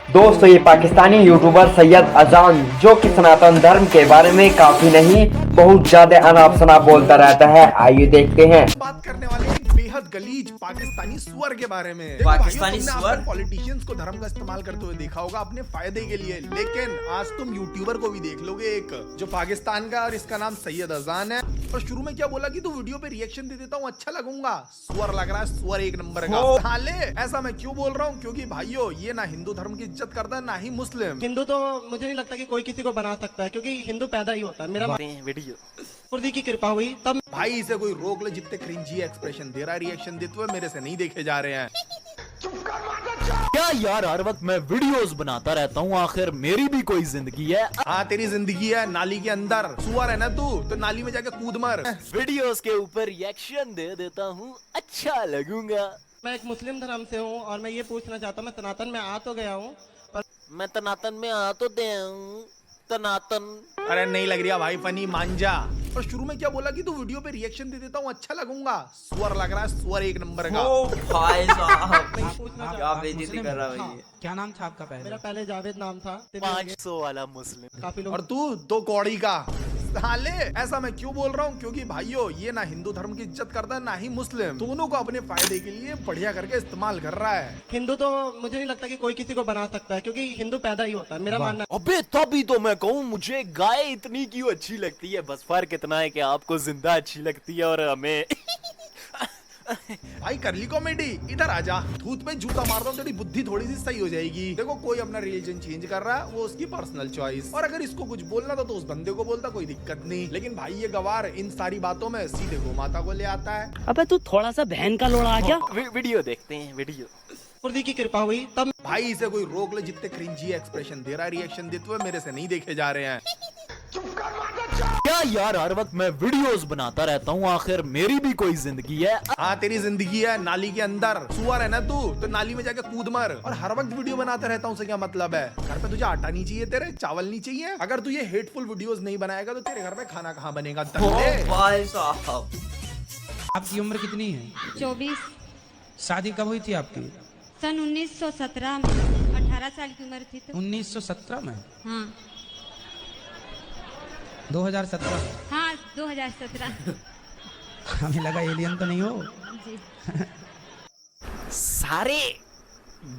दोस्तों ये पाकिस्तानी यूट्यूबर सैयद अजान जो कि सनातन धर्म के बारे में काफी नहीं बहुत ज्यादा अनाप शनाप बोलता रहता है। आइए देखते हैं। बात करने वाले एक बेहद गलीज पाकिस्तानी सुअर के बारे में। देखो पाकिस्तानी भाइयों, तुमने सुअर? आज तक पॉलिटिशियंस को धर्म का इस्तेमाल करते हुए देखा होगा अपने फायदे के लिए, लेकिन आज तुम यूट्यूबर को भी देख लोगे एक जो पाकिस्तान का, और इसका नाम सैयद अजान है। और शुरू में क्या बोला कि तू वीडियो पे रिएक्शन दे देता हूँ अच्छा लगूंगा। सुअर लग रहा है, सुअर एक नंबर का। हाले ऐसा मैं क्यों बोल रहा हूँ, क्योंकि भाइयों ये ना हिंदू धर्म की इज्जत करता है ना ही मुस्लिम। हिंदू तो मुझे नहीं लगता कि कोई किसी को बना सकता है, क्योंकि हिंदू पैदा ही होता है। मेरा वीडियो खुदी की कृपा हुई तब भाई इसे कोई रोक ले, जितने क्रिंजी एक्सप्रेशन दे रहा है रिएक्शन देते हुए मेरे से नहीं देखे जा रहे हैं। क्या यार, हर वक्त मैं वीडियोस बनाता रहता हूँ, आखिर मेरी भी कोई जिंदगी है। हाँ तेरी जिंदगी है नाली के अंदर, सुअर है ना तू, तो नाली में जाके कूद मर। वीडियोस के ऊपर रिएक्शन दे देता हूँ, अच्छा लगूंगा। मैं एक मुस्लिम धर्म से हूँ और मैं ये पूछना चाहता हूँ, मैं सनातन में आ तो गया हूँ पर मैं तनातन में आ तो दे तनातन। अरे नहीं लग रहा भाई फनी, मान जा। और शुरू में क्या बोला कि तू वीडियो पे रिएक्शन दे देता हूँ अच्छा लगूंगा। सुअर लग रहा है, सुअर एक नंबर का। ओ भाई साहब मैं ये पूछना क्या चाहता बेइज्जती कर रहा है भाई ये। क्या नाम था आपका हूँ, पहले? मेरा पहले जावेद नाम था। 500 वाला मुस्लिम। काफी और लोग तू दो कौड़ी का। हाले ऐसा मैं क्यों बोल रहा हूँ, क्योंकि भाइयों ये ना हिंदू धर्म की इज्जत करता है ना ही मुस्लिम, दोनों को अपने फायदे के लिए बढ़िया करके इस्तेमाल कर रहा है। हिंदू तो मुझे नहीं लगता कि कोई किसी को बना सकता है, क्योंकि हिंदू पैदा ही होता है। मेरा मानना अबे तभी तो मैं कहूँ मुझे गाय इतनी क्यों अच्छी लगती है, बस फर्क इतना है कि आपको जिंदा अच्छी लगती है और हमें भाई कर ली कॉमेडी, इधर आजा, धूत पे जूता मार दो, तेरी बुद्धि थोड़ी सी सही हो जाएगी। देखो कोई अपना रिलीजन चेंज कर रहा है, वो उसकी पर्सनल चॉइस, और अगर इसको कुछ बोलना था तो उस बंदे को बोलता, कोई दिक्कत नहीं। लेकिन भाई ये गवार इन सारी बातों में सीधे गौ माता को ले आता है। अबे तू थोड़ा सा बहन का लोड़ा आ गया। वीडियो देखते हैं वीडियो। खुदी की कृपा हुई तब भाई इसे कोई रोक ले, जितने क्रिंजी एक्सप्रेशन दे रहा है रिएक्शन देते हुए मेरे से नहीं देखे जा रहे हैं। क्या यार, हर वक्त मैं वीडियोस बनाता रहता हूँ, आखिर मेरी भी कोई जिंदगी है। हाँ तेरी जिंदगी है नाली के अंदर, सुअर है ना तू, तो नाली में जाके कूद मर। और हर वक्त वीडियो बनाते रहता हूँ, उससे क्या मतलब है? घर पे तुझे आटा नहीं चाहिए, तेरे चावल नहीं चाहिए? अगर तू ये हेटफुल वीडियोस नहीं बनाएगा तो तेरे घर में खाना कहाँ बनेगा? ओ दल्ले। भाई साहब आपकी उम्र कितनी है? 24 शादी कब हुई थी आपकी? सन 1917 में 18 साल की उम्र थी तो 1917 में? हाँ 2017? हाँ 2017 हमें लगा एलियन तो नहीं हो। जी। सारे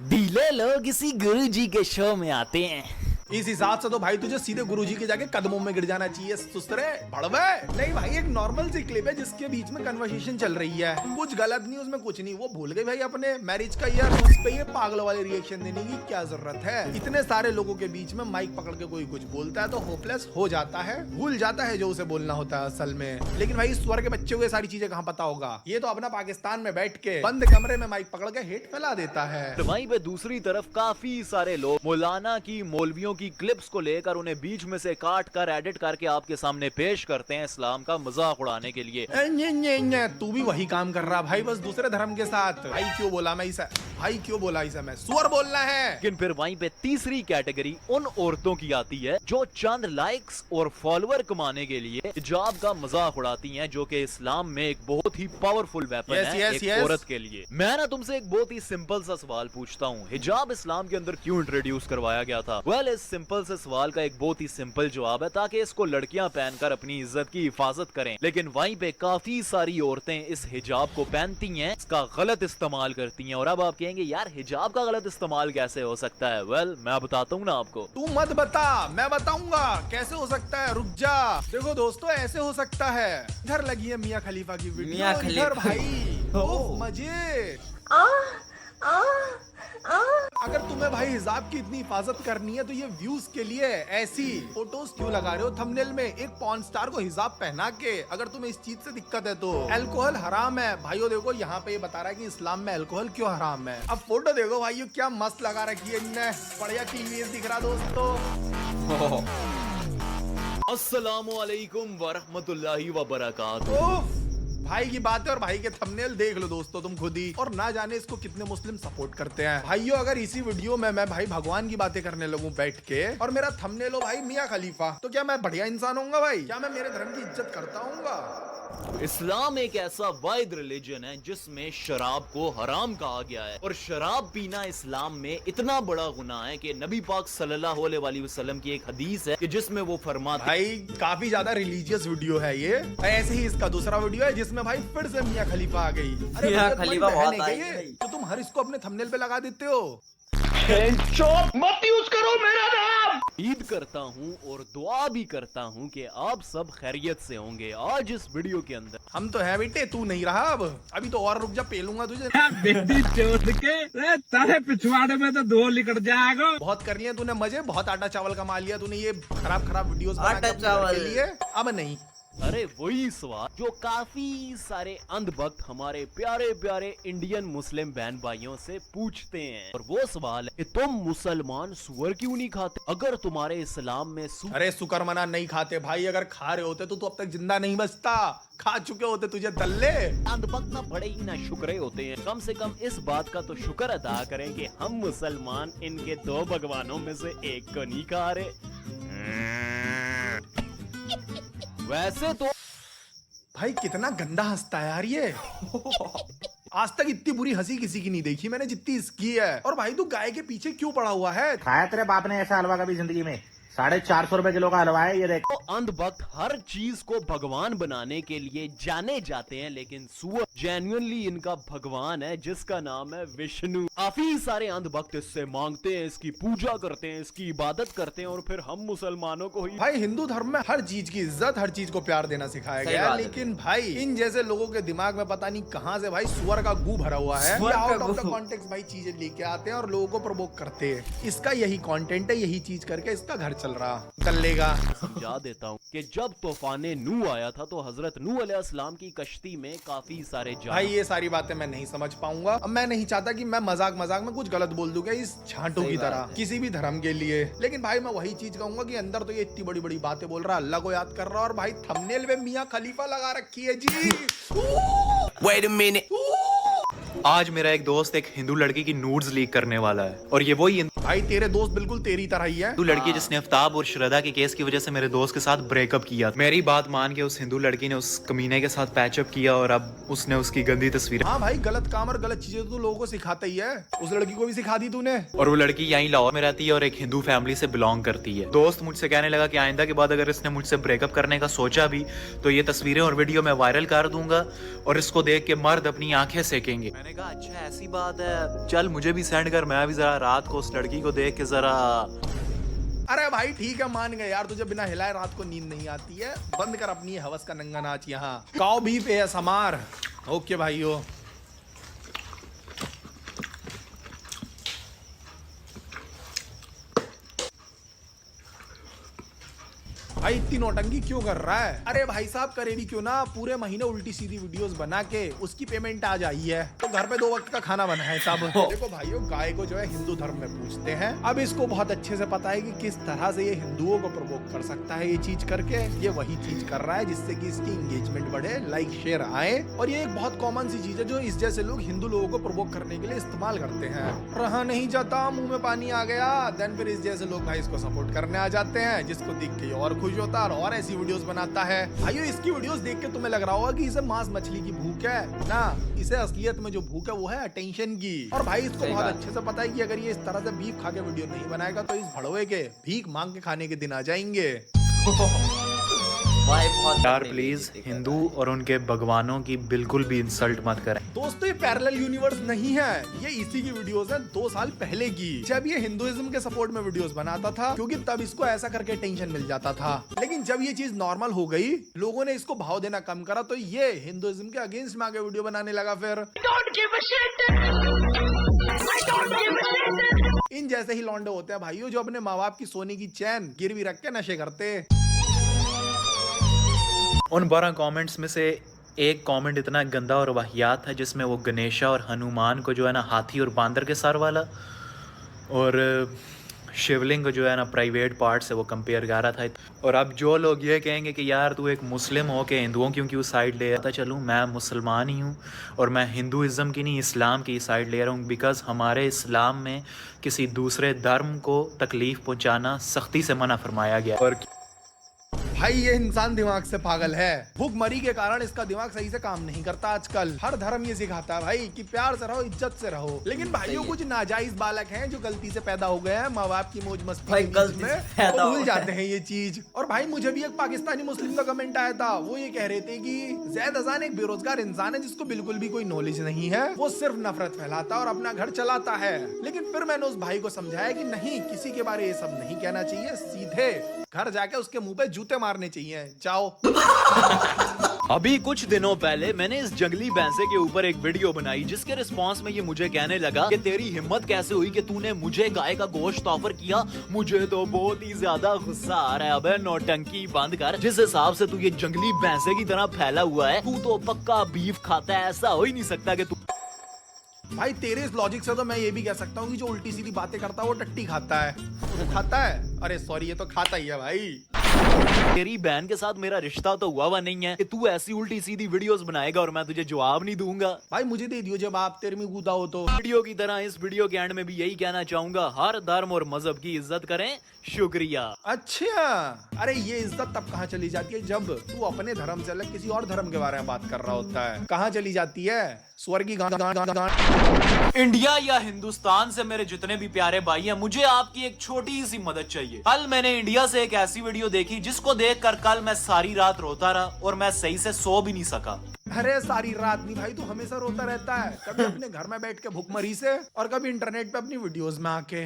डीले लोग इसी गुरुजी के शो में आते हैं। इस हिसाब से तो भाई तुझे सीधे गुरुजी के जाके कदमों में गिर जाना चाहिए। सुस्तरे भड़वे नहीं भाई, एक नॉर्मल सी क्लिप है जिसके बीच में कन्वर्सेशन चल रही है, कुछ गलत नहीं उसमें, कुछ नहीं। वो भूल गए भाई अपने मैरिज का ईयर, उस पे ये पागल वाले रिएक्शन देने की क्या जरूरत है? इतने सारे लोगों के बीच में माइक पकड़ के कोई कुछ बोलता है तो होपलेस हो जाता है, भूल जाता है जो उसे बोलना होता है असल में। लेकिन भाई स्वर के बच्चे को ये सारी चीजें कहाँ पता होगा? ये तो अपना पाकिस्तान में बैठ के बंद कमरे में माइक पकड़ के हेट फैला देता है। वहीं पे दूसरी तरफ काफी सारे लोग मौलाना की, मौलवियों की क्लिप्स को लेकर उन्हें बीच में से काट कर एडिट करके आपके सामने पेश करते हैं इस्लाम का मजाक उड़ाने के लिए। तू भी वही काम कर रहा भाई, बस दूसरे धर्म के साथ। भाई क्यों बोला मैं इसे, भाई क्यों बोला इसे, मैं सुअर बोलना है। लेकिन फिर वहीं पे तीसरी कैटेगरी उन औरतों की आती है जो चंद लाइक्स और फॉलोअर कमाने के लिए हिजाब का मजाक उड़ाती हैं, जो कि इस्लाम में एक बहुत ही पावरफुल वेपन है एक औरत के लिए। मैं ना तुमसे एक बहुत ही सिंपल सा सवाल पूछता हूँ, हिजाब इस्लाम के अंदर क्यों इंट्रोड्यूस करवाया गया था? वेल, इस सिंपल से सवाल का एक बहुत ही सिंपल जवाब है, ताकि इसको लड़कियां पहनकर अपनी इज्जत की हिफाजत करें। लेकिन वहीं पे काफी सारी औरतें इस हिजाब को पहनती हैं, इसका गलत इस्तेमाल करती हैं। और अब आप कहेंगे यार हिजाब का गलत इस्तेमाल कैसे हो सकता है? वेल, मैं बताता हूँ ना आपको। तू मत बता, मैं बताऊंगा कैसे हो सकता है, रुक जा। देखो दोस्तों ऐसे हो सकता है, इधर लगी है मियां खलीफा की वीडियो, मियां खलीफा। इधर भाई ओह मजे। अगर तुम्हें भाई हिजाब की इतनी हिफाजत करनी है तो ये व्यूज के लिए ऐसी फोटोज क्यों लगा रहे हो थंबनेल में? एक पॉर्न स्टार को हिजाब पहना के, अगर तुम्हें इस चीज से दिक्कत है तो। अल्कोहल हराम है भाइयों, देखो यहाँ पे ये बता रहा है कि इस्लाम में अल्कोहल क्यों हराम है। अब फोटो देखो भाइयों, क्या मस्त लगा रखी है इनने, बढ़िया क्लीनियस दिख रहा दोस्तों। अस्सलामुअलैकुम वरहमतुल्लाहि वबरकातुहू। ओह भाई की बात है और भाई के थंबनेल देख लो दोस्तों तुम खुद ही, और ना जाने इसको कितने मुस्लिम सपोर्ट करते हैं। भाइयों अगर इसी वीडियो में मैं भाई भगवान की बातें करने लगूं बैठ के और मेरा थंबनेल हो भाई मियां खलीफा, तो क्या मैं बढ़िया इंसान होऊंगा भाई? क्या मैं मेरे धर्म की इज्जत करता हूँगा? इस्लाम एक ऐसा वाहिद रिलीजन है जिसमें शराब को हराम कहा गया है, और शराब पीना इस्लाम में इतना बड़ा गुनाह है कि नबी पाक सल्लल्लाहु अलैहि वसल्लम की एक हदीस है कि जिसमें वो फरमाते भाई काफी ज्यादा रिलीजियस वीडियो है ये। ऐसे ही इसका दूसरा वीडियो है जिसमें भाई फिर से मियां खलीफा आ गई। अरे मियां भैया, तुम्हारी खलीफा बहन बहुत है क्या आई ये? भाई। तो तुम हर इसको अपने थंबनेल पे लगा देते हो। ईद करता हूँ और दुआ भी करता हूँ कि आप सब खैरियत से होंगे। आज इस वीडियो के अंदर हम तो है बेटे, तू नहीं रहा अब। अभी तो और रुक जा, पेलूंगा तुझे। बेटी चोट के तारे पिछवाड़े में तो दो लिकट जाएगा। बहुत कर लिए तूने मजे, बहुत आटा चावल कमा लिया तूने ये खराब वीडियोस बना के आटा अपने घर चावल। के लिए। अब नहीं। अरे वही सवाल जो काफी सारे अंधभक्त हमारे प्यारे प्यारे इंडियन मुस्लिम बहन भाइयों से पूछते हैं, और वो सवाल है कि तुम मुसलमान सुअर क्यों नहीं खाते? अगर तुम्हारे इस्लाम में अरे शुक्रमना नहीं खाते भाई, अगर खा रहे होते तो अब तक जिंदा नहीं बचता। खा चुके होते तुझे दल्ले। अंधभक्त ना बड़े ही ना शुक्रे होते हैं। कम से कम इस बात का तो शुक्र अदा करें कि हम मुसलमान इनके दो भगवानों में से एक को नहीं खा रहे। वैसे तो भाई कितना गंदा हंसता है यार ये। आज तक इतनी बुरी हंसी किसी की नहीं देखी मैंने जितनी इसकी है। और भाई तू गाय के पीछे क्यों पड़ा हुआ है? खाया तेरे बाप ने ऐसा हलवा कभी जिंदगी में? 450 रुपए किलो का हलवा है ये देख। तो अंधभक्त हर चीज को भगवान बनाने के लिए जाने जाते हैं, लेकिन सुअर जेन्युइनली इनका भगवान है जिसका नाम है विष्णु। काफी सारे अंधभक्त इससे मांगते हैं, इसकी पूजा करते हैं, इसकी इबादत करते हैं, और फिर हम मुसलमानों को ही भाई हिंदू धर्म में हर चीज की इज्जत, हर चीज को प्यार देना सिखाया सही गया है। बात है। लेकिन भाई इन जैसे लोगों के दिमाग में पता नहीं कहां से भाई सुअर का गू भरा हुआ है। सुअर का out of the goo. Context भाई चीजें लेके आते हैं और लोगों को प्रवोक करते हैं। इसका यही कंटेंट है, यही चीज करके इसका घर चल रहा चलेगा। समझा देता हूँ कि जब तूफाने नूह आया था तो हजरत नूह अलैहिस्सलाम की कश्ती में काफी सारे भाई ये सारी बातें मैं नहीं समझ पाऊंगा। अब मैं नहीं चाहता कि मैं मजाक में कुछ गलत बोल दूंगा इस झांटू सही की बात तरह है। किसी भी धर्म के लिए। लेकिन भाई मैं वही चीज कहूंगा कि अंदर तो ये इतनी बड़ी बड़ी बातें बोल रहा है, अल्लाह को याद कर रहा है, और भाई थंबनेल में मियां खलीफा लगा रखी है जी। आज मेरा एक दोस्त एक हिंदू लड़की की नूड्स लीक करने वाला है, और ये वही भाई तेरे दोस्त बिल्कुल तेरी तरह ही है। हिंदू लड़की जिसने आफ्ताब और श्रद्धा के केस की वजह से मेरे दोस्त के साथ ब्रेकअप किया। मेरी बात मान के उस हिंदू लड़की ने उस कमीने के साथ पैचअप किया, और अब उसने उसकी गंदी तस्वीर। हाँ भाई गलत काम और गलत चीजें तो लोगों को सिखाता ही है। उस लड़की को भी सिखा दी तूने। और वो लड़की यहीं लाहौर में रहती है और एक हिंदू फैमिली से बिलोंग करती है। दोस्त मुझसे कहने लगा कि आइंदा के बाद अगर इसने मुझसे ब्रेकअप करने का सोचा भी तो ये तस्वीरें और वीडियो मैं वायरल कर दूंगा और इसको देख के मर्द अपनी आंखें सेकेंगे। मैंने कहा अच्छा ऐसी बात है, चल मुझे भी सेंड कर, मैं भी जरा रात को उस लड़की को देख के जरा। अरे भाई ठीक है मान गए यार, तुझे बिना हिलाए रात को नींद नहीं आती है। बंद कर अपनी हवस का नंगा नाच यहाँ। काऊ भी पे है समार। ओके भाइयों। भाई इतनी नौटंकी क्यों कर रहा है? अरे भाई साहब करे भी क्यों ना, पूरे महीने उल्टी सीधी वीडियोस बना के उसकी पेमेंट आ जाई है तो घर पे 2 वक्त का खाना बना है सब। देखो भाइयों गाय को जो है हिंदू धर्म में पूजते हैं। अब इसको बहुत अच्छे से पता है कि किस तरह से ये हिंदुओं को प्रवोक कर सकता है ये चीज करके। ये वही चीज कर रहा है जिससे कि इसकी एंगेजमेंट बढ़े, लाइक शेयर आए। और ये एक बहुत कॉमन सी चीज है जो इस जैसे लोग हिंदू लोगों को प्रवोक करने के लिए इस्तेमाल करते हैं। रहा नहीं जाता, मुंह में पानी आ गया। देन फिर इस जैसे लोग भाई इसको सपोर्ट करने आ जाते हैं, जिसको देख के और खुश होता है और ऐसी वीडियोस बनाता है। भाइयों इसकी वीडियोस देख के तुम्हें लग रहा होगा कि इसे मांस मछली की भूख है ना, इसे असलियत में जो भूख है वो है अटेंशन की। और भाई इसको सही बहुत बात। अच्छे से पता है कि अगर ये इस तरह से भीख खा के वीडियो नहीं बनाएगा तो इस भड़वे के भीख मांग के खाने के दिन आ जाएंगे। भाई बहुत यार प्लीज हिंदू और उनके भगवानों की बिल्कुल भी इंसल्ट मत करें। दोस्तों ये पैरेलल यूनिवर्स नहीं है, ये इसी की वीडियोस है 2 साल पहले की, जब ये हिंदुइज्म के सपोर्ट में वीडियोस बनाता था, क्योंकि तब इसको ऐसा करके टेंशन मिल जाता था। लेकिन जब ये चीज नॉर्मल हो गई, लोगों ने इसको भाव देना कम करा, तो ये हिंदुइज्म के अगेंस्ट में आके वीडियो बनाने लगा। फिर इन जैसे ही लौंडे होते हैं भाइयों जो अपने माँ बाप की सोने की चैन गिरवी रख के नशे करते। उन 12 कमेंट्स में से एक कमेंट इतना गंदा और वाहियात था जिसमें वो गणेशा और हनुमान को जो है ना हाथी और बांदर के सर वाला और शिवलिंग को जो है ना प्राइवेट पार्ट से वो कंपेयर कर रहा था। और अब जो लोग ये कहेंगे कि यार तू एक मुस्लिम हो के हिंदुओं की क्यों साइड ले रहा था, चलूँ मैं मुसलमान ही हूँ और मैं हिंदुइज़्म की नहीं इस्लाम की साइड ले रहा हूँ। बिकॉज़ हमारे इस्लाम में किसी दूसरे धर्म को तकलीफ़ पहुँचाना सख्ती से मना फरमाया गया। और भाई ये इंसान दिमाग से पागल है। भूखमरी के कारण इसका दिमाग सही से काम नहीं करता आजकल। हर धर्म ये सिखाता है भाई कि प्यार से रहो, इज्जत से रहो। लेकिन भाइयों कुछ नाजायज बालक हैं जो गलती से पैदा हो गए हैं माँ बाप की मौज मस्ती भाई के गलती बीच से में, पैदा वो हो भूल गए। जाते हैं ये चीज। और भाई मुझे भी एक पाकिस्तानी मुस्लिम का कमेंट आया था। वो ये कह रहे थे कि जैद अजान एक बेरोजगार इंसान है जिसको बिल्कुल भी कोई नॉलेज नहीं है, वो सिर्फ नफरत फैलाता है और अपना घर चलाता है। लेकिन फिर मैंने उस भाई को समझाया कि नहीं, किसी के बारे ये सब नहीं कहना चाहिए, सीधे घर जाके उसके मुंह पे जूते मारने चाहिए। जाओ। अभी कुछ दिनों पहले मैंने इस जंगली भैंसे के ऊपर एक वीडियो बनाई जिसके रिस्पांस में ये मुझे कहने लगा कि तेरी हिम्मत कैसे हुई कि तूने मुझे गाय का गोश्त ऑफर किया। मुझे तो बहुत ही ज्यादा गुस्सा आ रहा है। अबे नौटंकी बंद कर। जिस हिसाब से तू ये जंगली भैंसे की तरह फैला हुआ है, तू तो पक्का बीफ खाता है। ऐसा हो ही नहीं सकता कि तू। भाई तेरे इस लॉजिक से तो मैं ये भी कह सकता हूँ कि जो उल्टी सीधी बातें करता है वो टट्टी खाता है। वो खाता है? अरे सॉरी, ये तो खाता ही है भाई। तेरी बहन के साथ मेरा रिश्ता तो हुआ नहीं है कि तू ऐसी उल्टी सीधी वीडियोस बनाएगा और मैं तुझे जवाब नहीं दूंगा। भाई मुझे दे दियो जब आप तेरे में कूदा हो तो। वीडियो की तरह इस वीडियो के एंड में भी यही कहना चाहूंगा, हर धर्म और मजहब की इज्जत करें। शुक्रिया। अच्छा, अरे ये इज्जत तब कहाँ चली जाती है जब तू अपने धर्म से अलग किसी और धर्म के बारे में बात कर रहा होता है। कहाँ चली जाती है? स्वर्ग की इंडिया या हिंदुस्तान से मेरे जितने भी प्यारे भाई हैं, मुझे आपकी एक छोटी सी मदद चाहिए। कल मैंने इंडिया से एक ऐसी वीडियो देखी जिसको देखकर कल मैं सारी रात रोता रहा और मैं सही से सो भी नहीं सका। अरे सारी रात नहीं भाई, तू हमेशा रोता रहता है। कभी अपने घर में बैठ के भूखमरी से और कभी इंटरनेट पे अपनी वीडियोस में आके।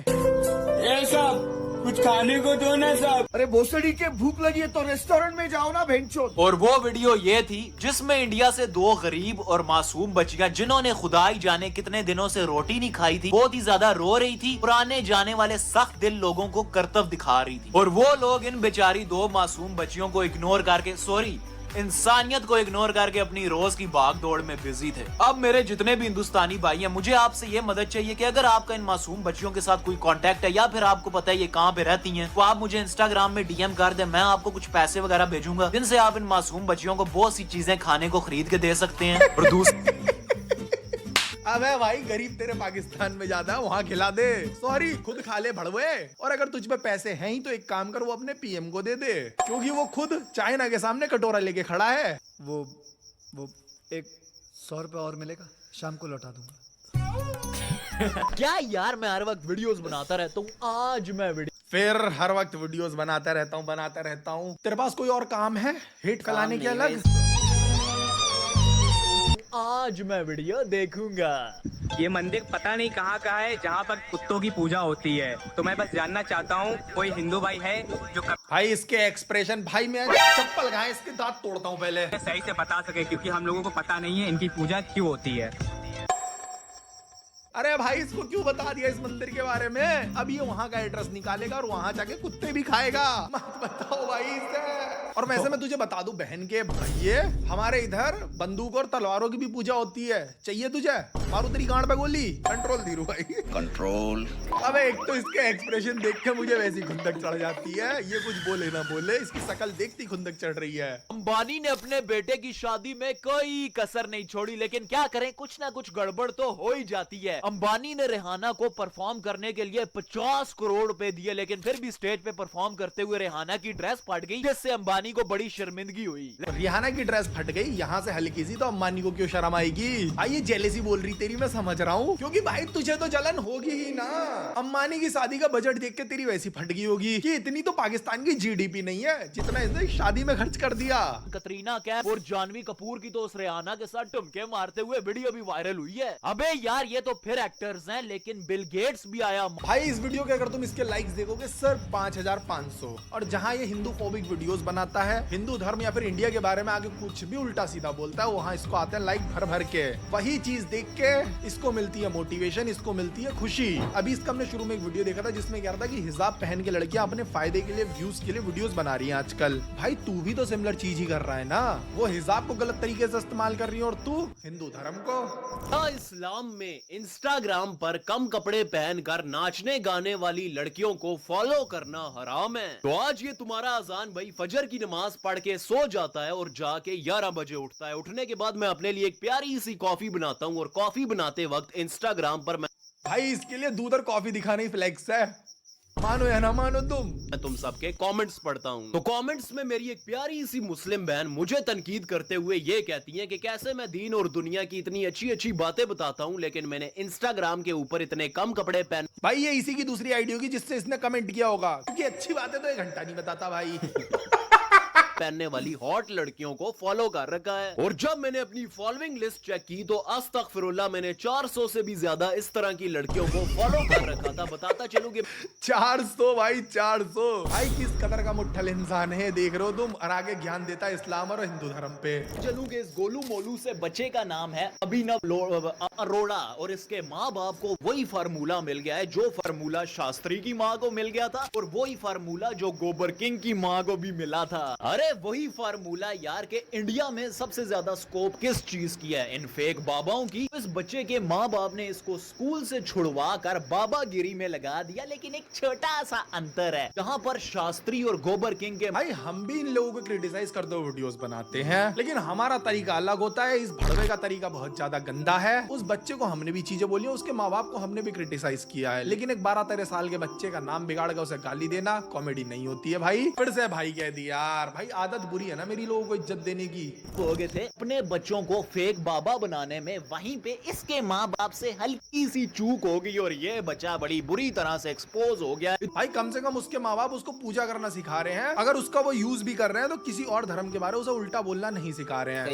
कुछ खाने को दो ना साहब। अरे भोसड़ी के भूख लगी है तो रेस्टोरेंट में जाओ ना भेंचोद। और वो वीडियो ये थी जिसमें इंडिया से दो गरीब और मासूम बच्चियां जिन्होंने खुदाई जाने कितने दिनों से रोटी नहीं खाई थी, बहुत ही ज्यादा रो रही थी, पुराने जाने वाले सख्त दिल लोगों को करतब दिखा रही थी। और वो लोग इन बेचारी दो मासूम बच्चियों को इग्नोर करके, सॉरी, इंसानियत को इग्नोर करके अपनी रोज की भाग दौड़ में बिजी थे। अब मेरे जितने भी हिंदुस्तानी भाई हैं, मुझे आपसे ये मदद चाहिए कि अगर आपका इन मासूम बच्चियों के साथ कोई कांटेक्ट है या फिर आपको पता है ये कहाँ पे रहती हैं, तो आप मुझे इंस्टाग्राम में डीएम कर दें। मैं आपको कुछ पैसे वगैरह भेजूंगा जिनसे आप इन मासूम बच्चियों को बहुत सी चीजें खाने को खरीद के दे सकते हैं। और दूसरी अबे भाई गरीब तेरे पाकिस्तान में ज्यादा, वहाँ खिला दे। सॉरी, खुद खा ले भड़वे। और अगर तुझ पे पैसे हैं ही तो एक काम कर, वो अपने पीएम को दे दे, क्योंकि वो खुद चाइना के सामने कटोरा लेके खड़ा है। वो एक 100 रुपए और मिलेगा, शाम को लौटा दूंगा। क्या यार, मैं हर वक्त वीडियोस बनाता रहता हूँ। आज मैं फिर हर वक्त वीडियोस बनाता रहता हूँ। तेरे पास कोई और काम है हिट फैलाने के अलग? आज मैं वीडियो देखूंगा। ये मंदिर पता नहीं कहाँ का है जहाँ पर कुत्तों की पूजा होती है, तो मैं बस जानना चाहता हूँ कोई हिंदू भाई है जो भाई इसके एक्सप्रेशन, भाई मैं चप्पल गाय इसके दांत तोड़ता हूँ पहले, सही से बता सके, क्योंकि हम लोगों को पता नहीं है इनकी पूजा क्यों होती है। अरे भाई इसको क्यों बता दिया इस मंदिर के बारे में? अब ये वहाँ का एड्रेस निकालेगा और वहाँ जाके कुत्ते भी खाएगा। मत बताओ भाई इसे। और वैसे मैं तुझे बता दूं बहन के भैये, हमारे इधर बंदूक और तलवारों की भी पूजा होती है। चाहिए तुझे? मारू तेरी गांड पे गोली। कंट्रोल धीरू भाई, कंट्रोल। अबे एक तो इसके एक्सप्रेशन देख के मुझे वैसी खुंदक चढ़ जाती है। ये कुछ बोले ना बोले, इसकी शकल देखती खुंदक चढ़ रही है। अंबानी ने अपने बेटे की शादी में कोई कसर नहीं छोड़ी, लेकिन क्या करें, कुछ ना कुछ गड़बड़ तो हो ही जाती है। अंबानी ने रिहाना को परफॉर्म करने के लिए 50 करोड़ रुपए दिए, लेकिन फिर भी स्टेज पे परफॉर्म करते हुए रिहाना की ड्रेस फट गई, जिससे अंबानी को बड़ी शर्मिंदगी हुई। रिहाना की ड्रेस फट गई, यहाँ से हल्की सी, तो अंबानी को क्यों शर्म आएगी? भाई ये जेलेसी बोल रही तेरी, मैं समझ रहा हूँ, क्योंकि भाई तुझे तो जलन होगी ही ना। अंबानी की शादी का बजट देख के तेरी वैसी फट गई होगी कि इतनी तो पाकिस्तान की जीडीपी नहीं है जितना इसने शादी में खर्च कर दिया। कतरीना कैफ और जानवी कपूर की तो उस रिहाना के साथ टुमके मारते हुए वीडियो भी वायरल हुई है। अबे यार ये तो फिर एक्टर्स हैं, लेकिन बिल गेट्स भी आया। भाई इस वीडियो के अगर तुम इसके लाइक्स देखोगे सिर्फ 5500, और जहाँ ये हिंदू फोबिक वीडियोस बनाता करता है, हिंदू धर्म या फिर इंडिया के बारे में आगे कुछ भी उल्टा सीधा बोलता है, वहाँ इसको आते हैं लाइक भर भर के। वही चीज देख के इसको मिलती है मोटिवेशन, इसको मिलती है खुशी। अभी इसका हमने शुरू में एक वीडियो देखा था जिसमें कह रहा था कि हिजाब पहन के लड़कियां अपने फायदे के लिए, व्यूज के लिए वीडियोस बना रही हैं आजकल। भाई तू भी तो सिमिलर चीज ही कर रहा है ना, वो हिजाब को गलत तरीके से इस्तेमाल कर रही है और तू हिंदू धर्म को। इस्लाम में इंस्टाग्राम पर कम कपड़े पहनकर नाचने गाने वाली लड़कियों को फॉलो करना हराम है। तो आज ये तुम्हारा अजान भाई फजर की नमाज पढ़ के सो जाता है और जाके 11 बजे उठता है। उठने के बाद मैं अपने लिए एक प्यारी सी कॉफी बनाता हूँ और कॉफी बनाते वक्त इंस्टाग्राम पर भाई इसके लिए दूध और कॉफी दिखाना ही फ्लेक्स है, मानो या ना मानो तुम सबके कमेंट्स पढ़ता हूँ। तो कमेंट्स में मेरी एक प्यारी सी मुस्लिम बहन मुझे तनकीद करते हुए ये कहती है कि कैसे मैं दीन और दुनिया की इतनी अच्छी अच्छी बातें बताता हूँ लेकिन मैंने इंस्टाग्राम के ऊपर इतने कम कपड़े पहन। भाई ये इसी की दूसरी आईडी होगी जिससे इसने कमेंट किया होगा, क्योंकि अच्छी बातें तो 1 घंटा नहीं बताता भाई। पहनने वाली हॉट लड़कियों को फॉलो कर रखा है। और जब मैंने अपनी फॉलोइंग लिस्ट चेक की तो अस्तगफिरुल्लाह मैंने 400 से भी ज्यादा इस तरह की लड़कियों को फॉलो कर रखा था। बताता चलूंगी 400 भाई 400। भाई किस कदर का मुट्ठल इंसान है देख रहे हो तुम, और आगे ज्ञान देता है इस्लाम और हिंदू धर्म पे। चलूंगे इस गोलू मोलू से बच्चे का नाम है अभिनव अरोड़ा और इसके माँ बाप को वही फार्मूला मिल गया है जो फार्मूला शास्त्री की माँ को मिल गया था और वही फार्मूला जो गोबर किंग की माँ को भी मिला था। अरे वही फार्मूला यार के इंडिया में सबसे ज्यादा स्कोप किस चीज की है? इन फेक बाबाओं की। इस बच्चे के माँ बाप ने इसको स्कूल से छुड़वा कर बाबागिरी में लगा दिया, लेकिन एक छोटा सा अंतर है जहाँ पर शास्त्री और गोबर किंग के भाई हम भी इन लोगों को क्रिटिसाइज करते हुए वीडियोस बनाते हैं, लेकिन हमारा तरीका अलग होता है। इस भड़वे का तरीका बहुत ज्यादा गंदा है। उस बच्चे को हमने भी चीजें बोली, उसके माँ बाप को हमने भी क्रिटिसाइज किया है, लेकिन एक 12-13 साल के बच्चे का नाम बिगाड़ कर उसे गाली देना कॉमेडी नहीं होती है भाई। फिर से भाई कह दिया यार, भाई आदत बुरी है ना मेरी लोगों को इज्जत देने की। हो गए थे अपने बच्चों को फेक बाबा बनाने में, वहीं पे इसके माँ बाप से हल्की सी चूक हो गई और ये बच्चा बड़ी बुरी तरह से एक्सपोज हो गया। भाई कम से कम उसके माँ बाप उसको पूजा करना सिखा रहे हैं, अगर उसका वो यूज भी कर रहे हैं तो किसी और धर्म के बारे में उसे उल्टा बोलना नहीं सिखा रहे हैं।